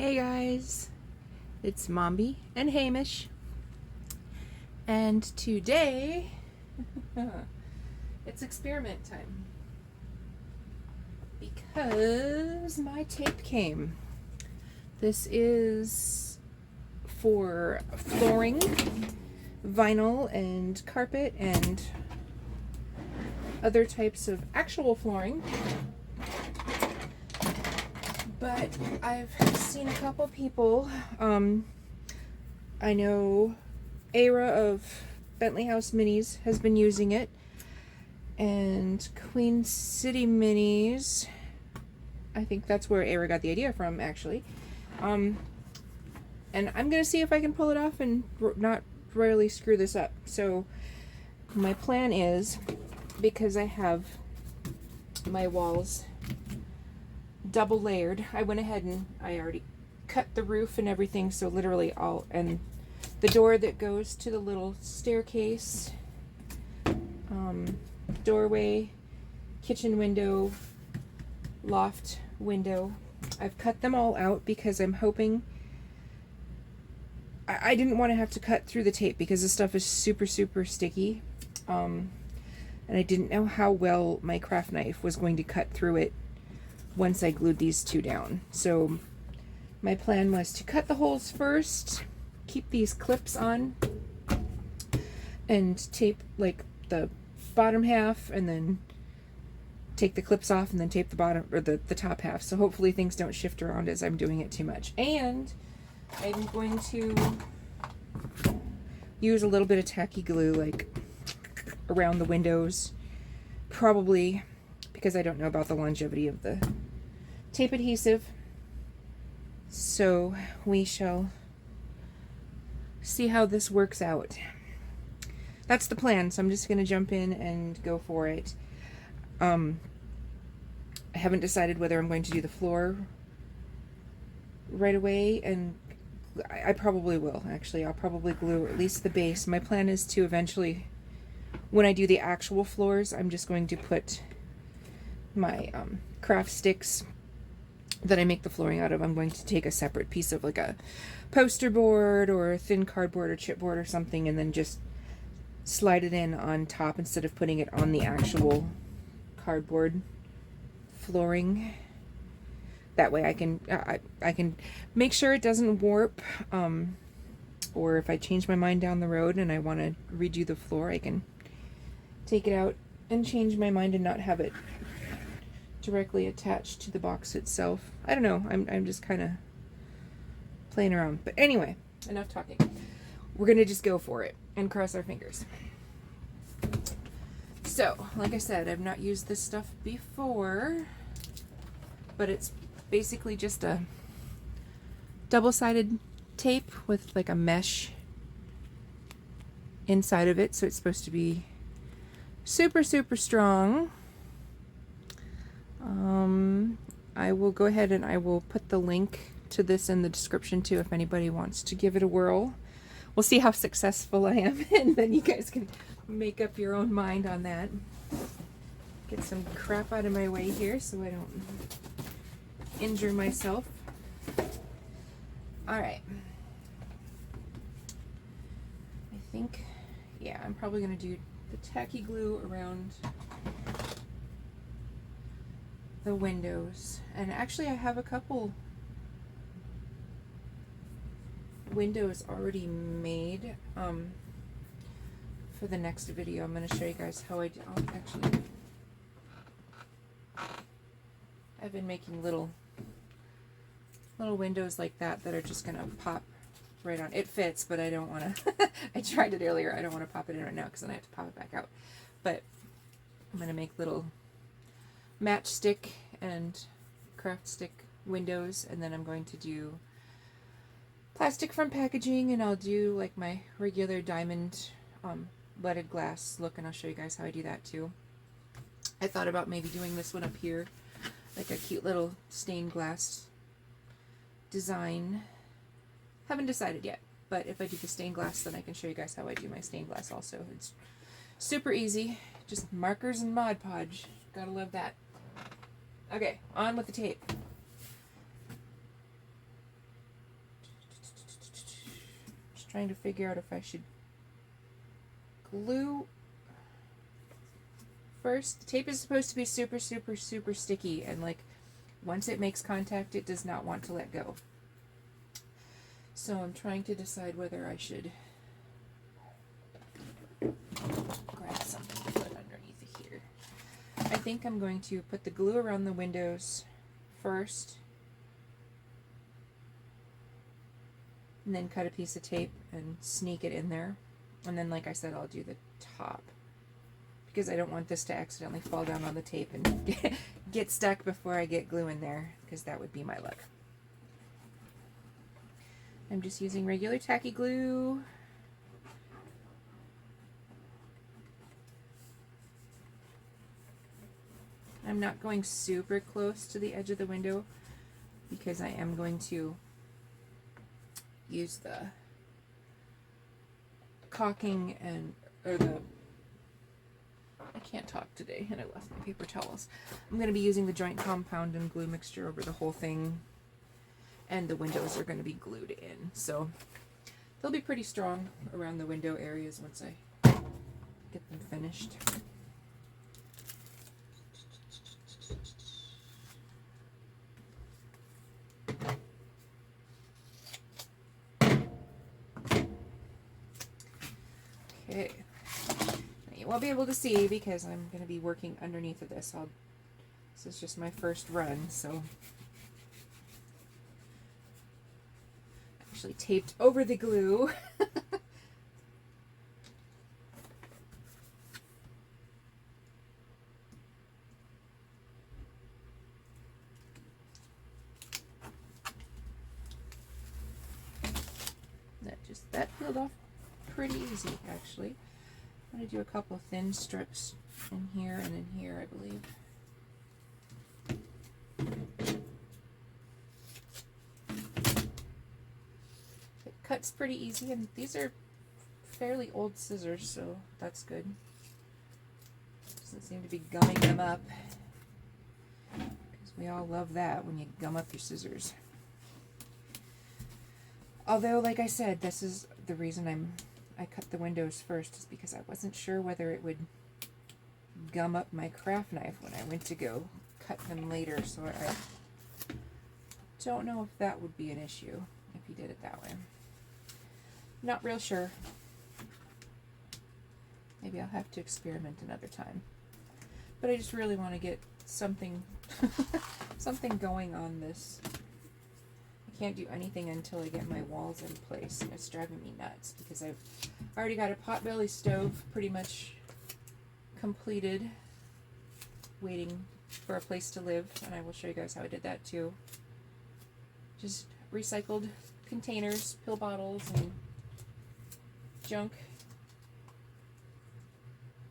Hey guys, it's Mombi and Hamish, and today it's experiment time because my tape came. This is for flooring, vinyl, and carpet, and other types of actual flooring. But I've seen a couple people, I know Era of Bentley House Minis has been using it, and Queen City Minis, I think that's where Era got the idea from, actually. And I'm going to see if I can pull it off and not royally screw this up. So my plan is, because I have my walls double layered, I went ahead and I already cut the roof and everything, so literally all, and the door that goes to the little staircase, doorway, kitchen window, loft window, I've cut them all out because I'm hoping, I didn't want to have to cut through the tape because this stuff is super sticky, and I didn't know how well my craft knife was going to cut through it once I glued these two down. So my plan was to cut the holes first, keep these clips on, and tape like the bottom half, and then take the clips off, and then tape the bottom or the top half. So hopefully things don't shift around as I'm doing it too much. And I'm going to use a little bit of tacky glue like around the windows, probably because I don't know about the longevity of the tape adhesive. So we shall see how this works out. That's the plan, so I'm just going to jump in and go for it. I haven't decided whether I'm going to do the floor right away, and I probably will, actually. I'll probably glue at least the base. My plan is to eventually, when I do the actual floors, I'm just going to put my craft sticks that I make the flooring out of. I'm going to take a separate piece of like a poster board or a thin cardboard or chipboard or something, and then just slide it in on top instead of putting it on the actual cardboard flooring. That way I can make sure it doesn't warp, or if I change my mind down the road and I want to redo the floor, I can take it out and change my mind and not have it directly attached to the box itself. I don't know, I'm just kind of playing around. But anyway, enough talking. We're gonna just go for it and cross our fingers. So, like I said, I've not used this stuff before, but it's basically just a double-sided tape with like a mesh inside of it, so it's supposed to be super strong. I will go ahead and I will put the link to this in the description too if anybody wants to give it a whirl. We'll see how successful I am, and then you guys can make up your own mind on that. Get some crap out of my way here so I don't injure myself. Alright. I think, yeah, I'm probably going to do the tacky glue around the windows. And actually I have a couple windows already made for the next video. I'm going to show you guys how I do. Oh, actually, I've been making little windows like that that are just going to pop right on. It fits, but I don't want to I tried it earlier. I don't want to pop it in right now because then I have to pop it back out. But I'm going to make little matchstick and craft stick windows, and then I'm going to do plastic from packaging, and I'll do like my regular diamond leaded glass look, and I'll show you guys how I do that too. I thought about maybe doing this one up here, like a cute little stained glass design. Haven't decided yet, but if I do the stained glass, then I can show you guys how I do my stained glass also. It's super easy, just markers and Mod Podge. Gotta love that. Okay, on with the tape. Trying to figure out if I should glue first. The tape is supposed to be super, super, super sticky, and like once it makes contact, it does not want to let go. So I'm trying to decide whether I should grab something to put underneath here. I think I'm going to put the glue around the windows first, and then cut a piece of tape and sneak it in there. And then, like I said, I'll do the top, because I don't want this to accidentally fall down on the tape and get stuck before I get glue in there, because that would be my luck. I'm just using regular tacky glue. I'm not going super close to the edge of the window because I am going to use the caulking or the, I can't talk today and I left my paper towels. I'm going to be using the joint compound and glue mixture over the whole thing, and the windows are going to be glued in. So they'll be pretty strong around the window areas once I get them finished. Okay, you won't be able to see because I'm going to be working underneath of this. This is just my first run, so actually taped over the glue. That peeled off pretty easy, actually. I'm going to do a couple of thin strips in here and in here, I believe. It cuts pretty easy, and these are fairly old scissors, so that's good. Doesn't seem to be gumming them up, because we all love that when you gum up your scissors. Although, like I said, this is the reason I cut the windows first, is because I wasn't sure whether it would gum up my craft knife when I went to go cut them later, so I don't know if that would be an issue if you did it that way. Not real sure. Maybe I'll have to experiment another time. But I just really want to get something something going on this. Can't do anything until I get my walls in place, and it's driving me nuts because I've already got a potbelly stove pretty much completed, waiting for a place to live, and I will show you guys how I did that too. Just recycled containers, pill bottles, and junk.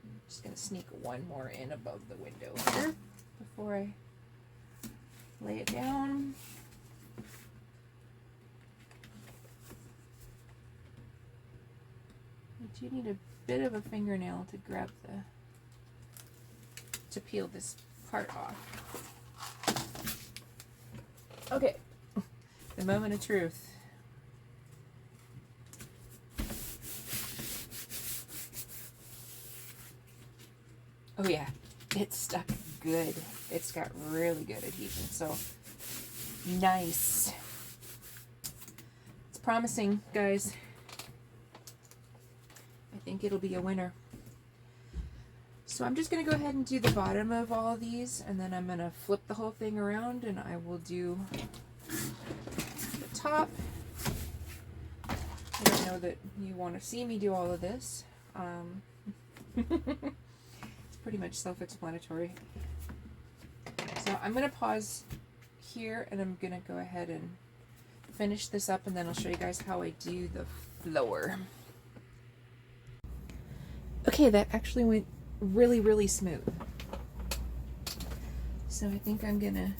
I'm just gonna sneak one more in above the window here before I lay it down. You need a bit of a fingernail to grab to peel this part off. Okay, the moment of truth. Oh yeah, it's stuck good. It's got really good adhesion, so nice. It's promising, guys. I think it'll be a winner. So I'm just going to go ahead and do the bottom of all of these, and then I'm going to flip the whole thing around, and I will do the top. I don't know that you want to see me do all of this. It's pretty much self-explanatory. So I'm going to pause here, and I'm going to go ahead and finish this up, and then I'll show you guys how I do the floor. Okay, that actually went really, really smooth. So I think I'm gonna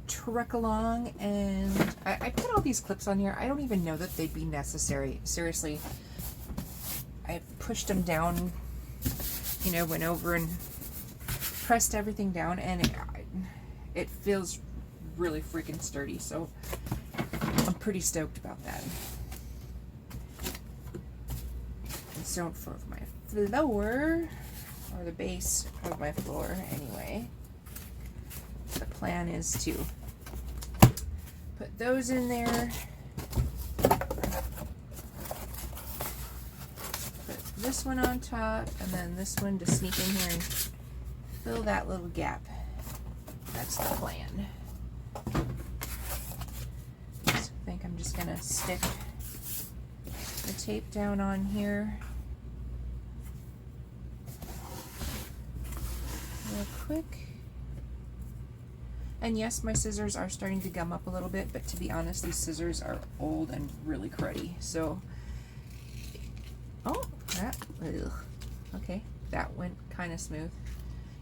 truck along, and I put all these clips on here. I don't even know that they'd be necessary. Seriously, I pushed them down, you know, went over and pressed everything down, and it feels really freaking sturdy, so I'm pretty stoked about that. So for my floor, or the base of my floor anyway, the plan is to put those in there, put this one on top, and then this one to sneak in here and fill that little gap. That's the plan. So I think I'm just gonna stick the tape down on here real quick. And yes, my scissors are starting to gum up a little bit, but to be honest, these scissors are old and really cruddy. So, oh, that, ugh. Okay, that went kind of smooth.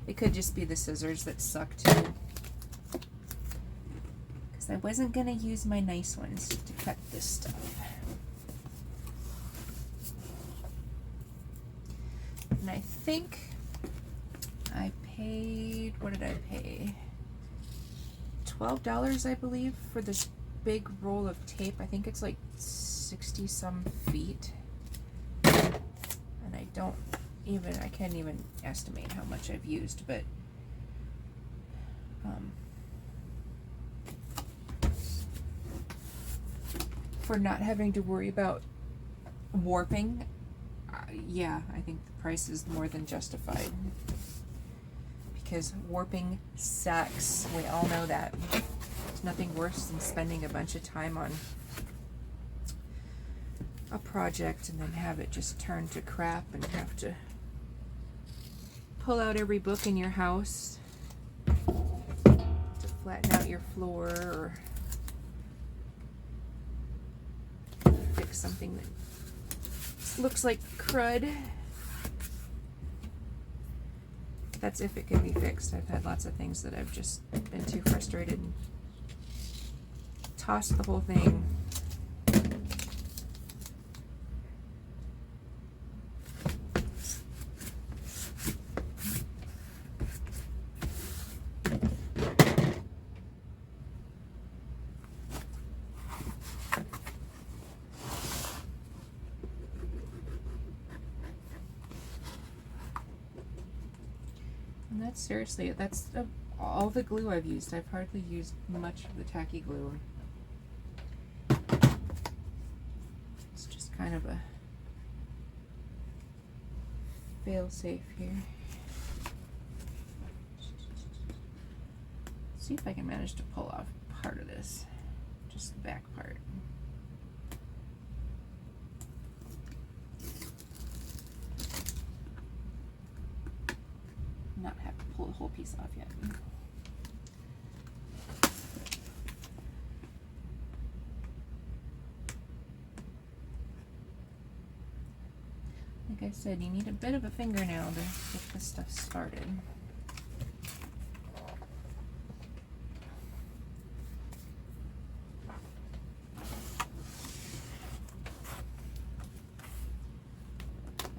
It could just be the scissors that suck too, because I wasn't gonna use my nice ones to cut this stuff. And I think I paid, what did I pay? $12, I believe, for this big roll of tape. I think it's like 60 some feet. And I can't even estimate how much I've used, but for not having to worry about warping, yeah, I think the price is more than justified. Because warping sucks. We all know that. There's nothing worse than spending a bunch of time on a project and then have it just turn to crap and have to pull out every book in your house to flatten out your floor or fix something that looks like crud. That's if it can be fixed. I've had lots of things that I've just been too frustrated and tossed the whole thing. And that's seriously, that's all the glue I've used. I've hardly used much of the tacky glue. It's just kind of a fail-safe here. See if I can manage to pull off part of this, just the back part. Not have to pull the whole piece off yet. Like I said, you need a bit of a fingernail to get this stuff started.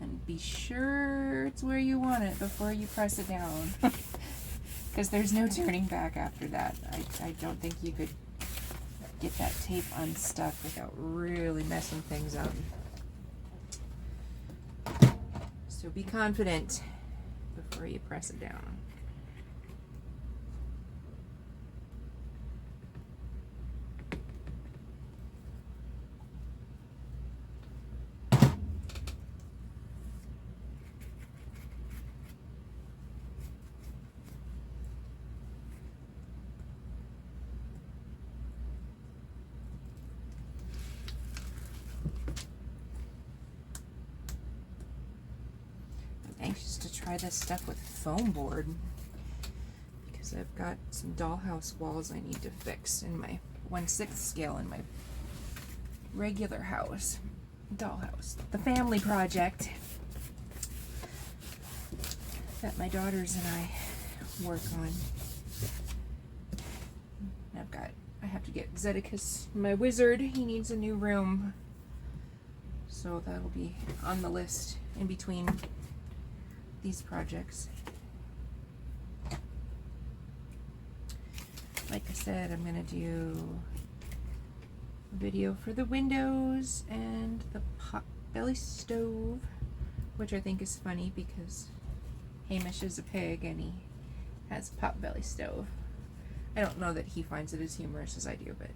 And be sure it's where you want it before you press it down. Because there's no turning back after that. I don't think you could get that tape unstuck without really messing things up. So be confident before you press it down. Anxious to try this stuff with foam board because I've got some dollhouse walls I need to fix in my 1/6 scale in my regular house. Dollhouse, the family project that my daughters and I work on. I have to get Zedicus, my wizard, he needs a new room. So that'll be on the list in between these projects. Like I said, I'm gonna do a video for the windows and the pot belly stove which I think is funny because Hamish is a pig and he has a pot-belly stove. I don't know that he finds it as humorous as I do, but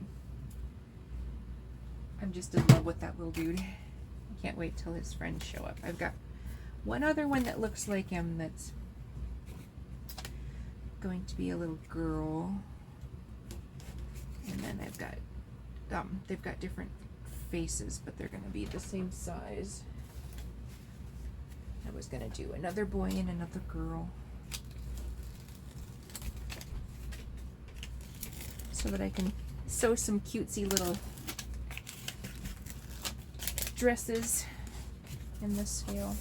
I'm just in love with that little dude. I can't wait till his friends show up. I've got one other one that looks like him that's going to be a little girl. And then I've got, they've got different faces, but they're going to be the same size. I was going to do another boy and another girl, so that I can sew some cutesy little dresses in this scale,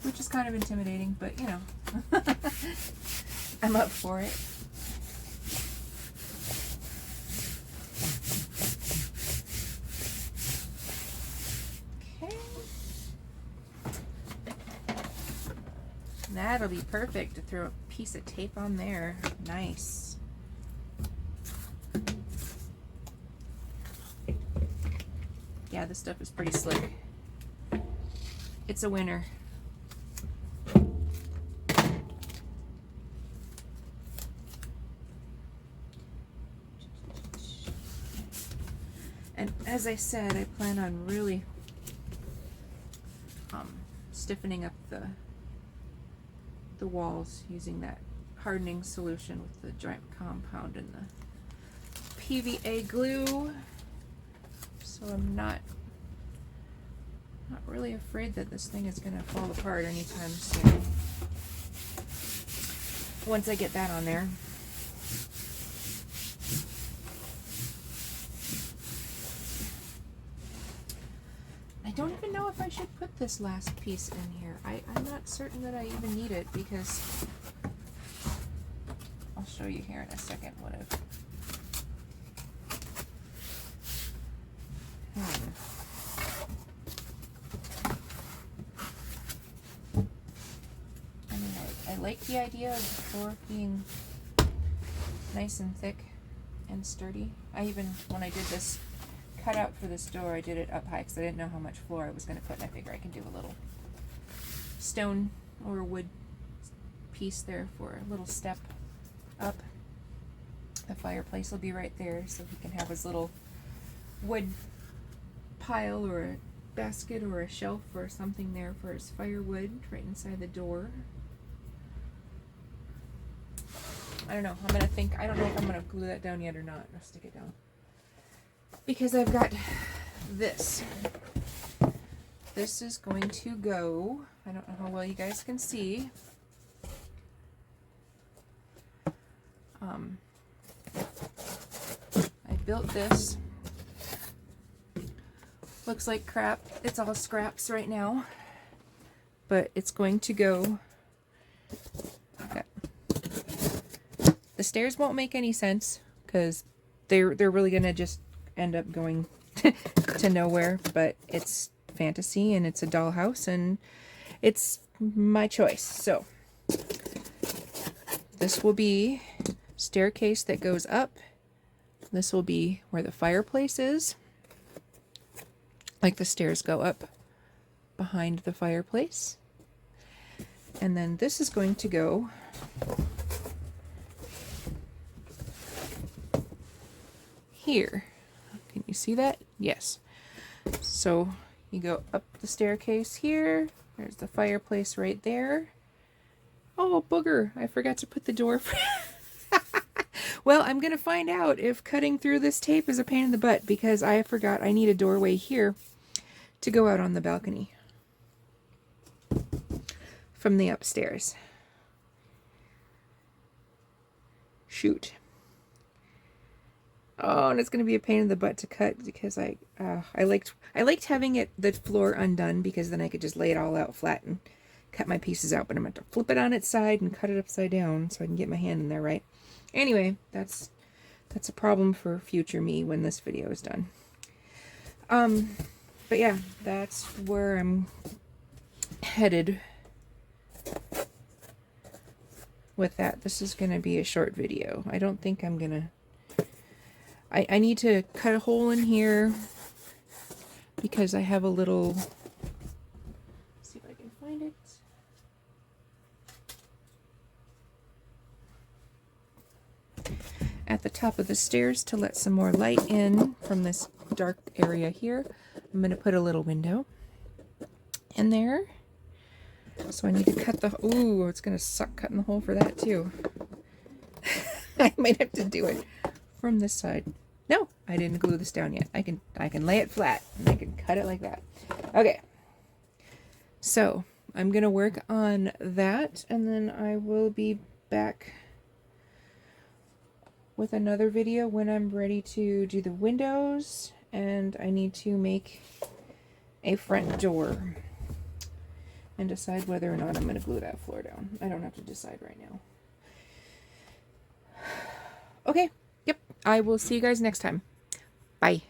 which is kind of intimidating, but you know, I'm up for it. That'll be perfect to throw a piece of tape on there. Nice. Yeah, this stuff is pretty slick. It's a winner. And as I said, I plan on really stiffening up the walls using that hardening solution with the dry compound and the PVA glue. So I'm not really afraid that this thing is going to fall apart anytime soon. Once I get that on there. I don't even know if I should put this last piece in here. I'm not certain that I even need it, because I'll show you here in a second what I've... I mean, I like the idea of the floor being nice and thick and sturdy. I even, when I did this cutout for this door, I did it up high because I didn't know how much floor I was going to put, and I figure I can do a little stone or wood piece there for a little step up. The fireplace will be right there, so he can have his little wood pile or a basket or a shelf or something there for his firewood right inside the door. I don't know. I don't know if I'm going to glue that down yet or not. I'll stick it down, because I've got this. This is going to go, I don't know how well you guys can see. I built this. Looks like crap. It's all scraps right now, but it's going to go. Okay. The stairs won't make any sense because they're really gonna just end up going to nowhere, but it's fantasy and it's a dollhouse and it's my choice. So this will be staircase that goes up. This will be where the fireplace is, like the stairs go up behind the fireplace, and then this is going to go here. Can you see that? Yes. So you go up the staircase here. There's the fireplace right there. Oh, booger. I forgot to put the door. Well, I'm going to find out if cutting through this tape is a pain in the butt, because I forgot I need a doorway here to go out on the balcony from the upstairs. Shoot. Oh, and it's going to be a pain in the butt to cut, because I liked having the floor undone, because then I could just lay it all out flat and cut my pieces out, but I'm going to have to flip it on its side and cut it upside down so I can get my hand in there right. Anyway, that's a problem for future me when this video is done. But yeah, that's where I'm headed with that. This is going to be a short video. I don't think I'm going to... I need to cut a hole in here because I have a little top of the stairs to let some more light in from this dark area here. I'm going to put a little window in there. So I need to cut the, ooh, it's going to suck cutting the hole for that too. I might have to do it from this side. No, I didn't glue this down yet. I can lay it flat and I can cut it like that. Okay. So I'm going to work on that, and then I will be back with another video when I'm ready to do the windows, and I need to make a front door and decide whether or not I'm going to glue that floor down. I don't have to decide right now. Okay, yep, I will see you guys next time. Bye.